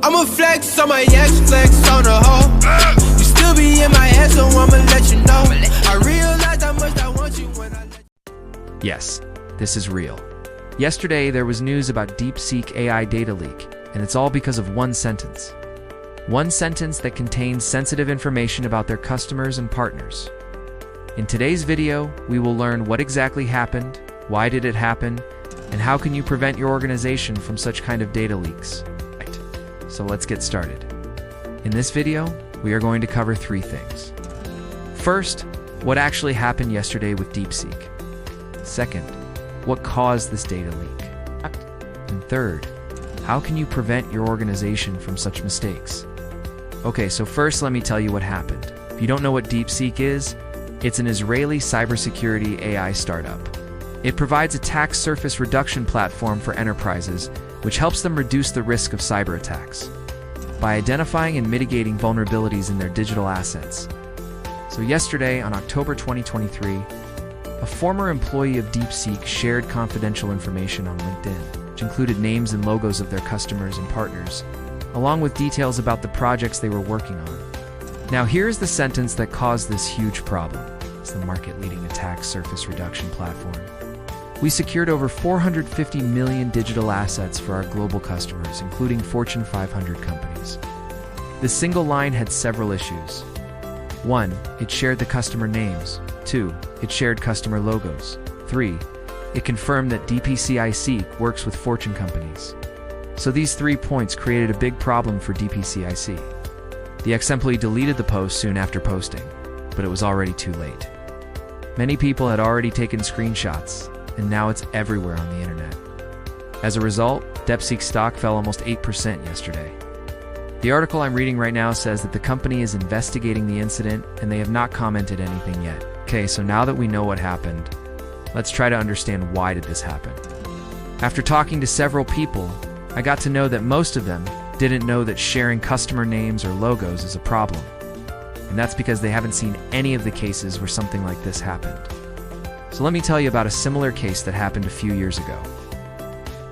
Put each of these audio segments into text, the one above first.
I'ma flex on my ex, flex on the hoe. You still be in my head, so I'ma let you know. I realize how much I want you when I let you. Yes, this is real. Yesterday, there was news about DeepSeek AI data leak, and it's all because of one sentence. One sentence that contains sensitive information about their customers and partners. In today's video, we will learn what exactly happened, why did it happen, and how can you prevent your organization from such kind of data leaks. Right. So let's get started. In this video, we are going to cover 3 things. First, what actually happened yesterday with DeepSeek. Second, what caused this data leak. And third, how can you prevent your organization from such mistakes? Okay, so first let me tell you what happened. If you don't know what DeepSeek is, it's an Israeli cybersecurity AI startup. It provides attack surface reduction platform for enterprises, which helps them reduce the risk of cyber attacks by identifying and mitigating vulnerabilities in their digital assets. So yesterday, on October 2023, a former employee of DeepSeek shared confidential information on LinkedIn, which included names and logos of their customers and partners, along with details about the projects they were working on. Now here's the sentence that caused this huge problem. It's the market-leading attack surface reduction platform. We secured over 450 million digital assets for our global customers, including Fortune 500 companies. This single line had several issues. 1. It shared the customer names. 2. It shared customer logos. 3. It confirmed that DeepSeek works with Fortune companies. So these 3 points created a big problem for DeepSeek. The ex-employee deleted the post soon after posting, but it was already too late. Many people had already taken screenshots, and now it's everywhere on the internet. As a result, DeepSeek stock fell almost 8% yesterday. The article I'm reading right now says that the company is investigating the incident and they have not commented anything yet. Okay, so now that we know what happened, let's try to understand why did this happen. After talking to several people, I got to know that most of them didn't know that sharing customer names or logos is a problem. And that's because they haven't seen any of the cases where something like this happened. So let me tell you about a similar case that happened a few years ago.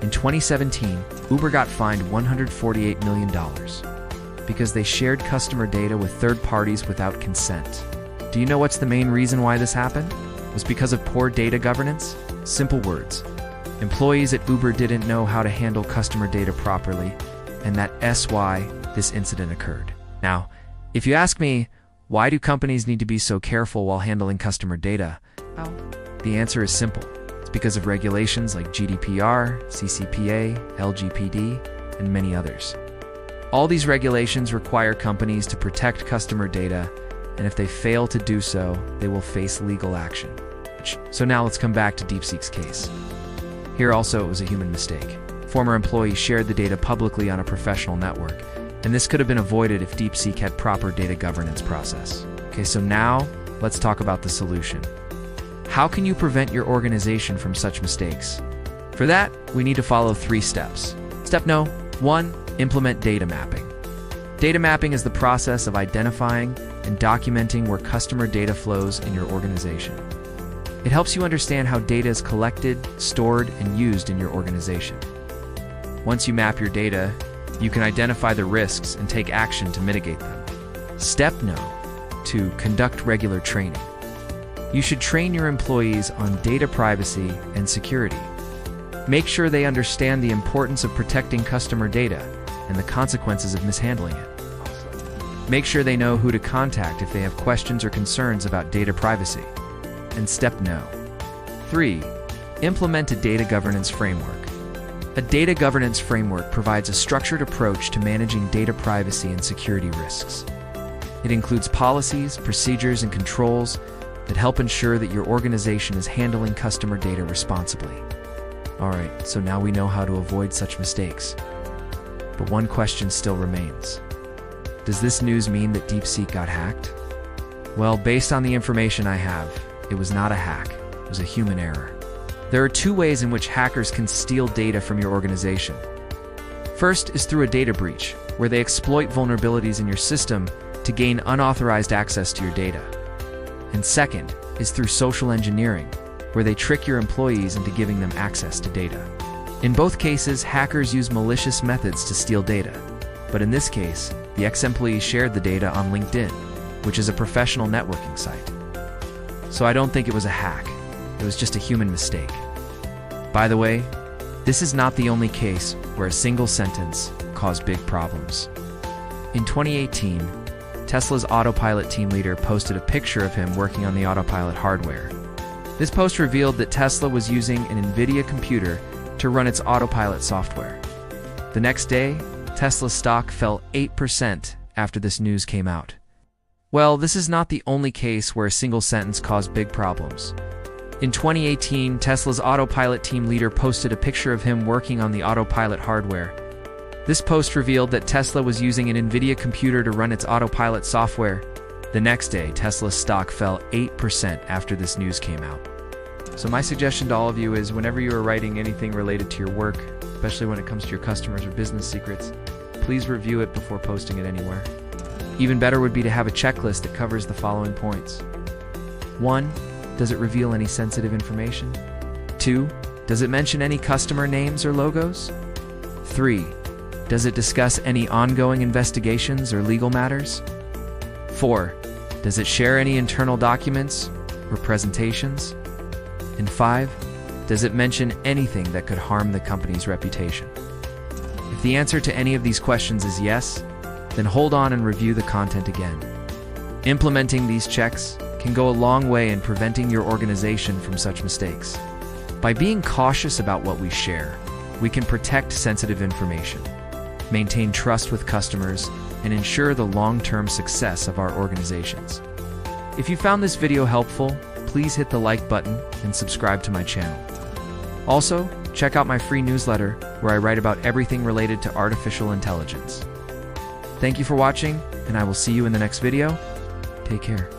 In 2017, Uber got fined $148 million because they shared customer data with third parties without consent. Do you know what's the main reason why this happened? It was because of poor data governance? Simple words. Employees at Uber didn't know how to handle customer data properly, and that's why this incident occurred. Now, if you ask me, why do companies need to be so careful while handling customer data? Well, the answer is simple. It's because of regulations like GDPR, CCPA, LGPD, and many others. All these regulations require companies to protect customer data, and if they fail to do so, they will face legal action. So now let's come back to DeepSeek's case. Here also it was a human mistake. Former employees shared the data publicly on a professional network, and this could have been avoided if DeepSeek had proper data governance process. Okay, so now let's talk about the solution. How can you prevent your organization from such mistakes? For that, we need to follow 3 steps. Step 1, implement data mapping. Data mapping is the process of identifying and documenting where customer data flows in your organization. It helps you understand how data is collected, stored, and used in your organization. Once you map your data, you can identify the risks and take action to mitigate them. Step 2, conduct regular training. You should train your employees on data privacy and security. Make sure they understand the importance of protecting customer data and the consequences of mishandling it. Make sure they know who to contact if they have questions or concerns about data privacy. And step 3, implement a data governance framework. A data governance framework provides a structured approach to managing data privacy and security risks. It includes policies, procedures, and controls that help ensure that your organization is handling customer data responsibly. Alright, so now we know how to avoid such mistakes. But one question still remains. Does this news mean that DeepSeek got hacked? Well, based on the information I have, it was not a hack, it was a human error. There are 2 ways in which hackers can steal data from your organization. First is through a data breach, where they exploit vulnerabilities in your system to gain unauthorized access to your data. And second is through social engineering, where they trick your employees into giving them access to data. In both cases, hackers use malicious methods to steal data. But in this case, the ex-employee shared the data on LinkedIn, which is a professional networking site. So I don't think it was a hack. It was just a human mistake. By the way, this is not the only case where a single sentence caused big problems. In 2018, Tesla's autopilot team leader posted a picture of him working on the autopilot hardware. This post revealed that Tesla was using an NVIDIA computer to run its autopilot software. The next day, Tesla's stock fell 8% after this news came out. Well, this is not the only case where a single sentence caused big problems. In 2018, Tesla's autopilot team leader posted a picture of him working on the autopilot hardware. This post revealed that Tesla was using an NVIDIA computer to run its autopilot software. The next day, Tesla's stock fell 8% after this news came out. So my suggestion to all of you is whenever you are writing anything related to your work, especially when it comes to your customers or business secrets, please review it before posting it anywhere. Even better would be to have a checklist that covers the following points. 1. Does it reveal any sensitive information? 2. Does it mention any customer names or logos? 3. Does it discuss any ongoing investigations or legal matters? 4. Does it share any internal documents or presentations? And 5. Does it mention anything that could harm the company's reputation? If the answer to any of these questions is yes, then hold on and review the content again. Implementing these checks can go a long way in preventing your organization from such mistakes. By being cautious about what we share, we can protect sensitive information, maintain trust with customers, and ensure the long-term success of our organizations. If you found this video helpful, please hit the like button and subscribe to my channel. Also, check out my free newsletter where I write about everything related to artificial intelligence. Thank you for watching, and I will see you in the next video. Take care.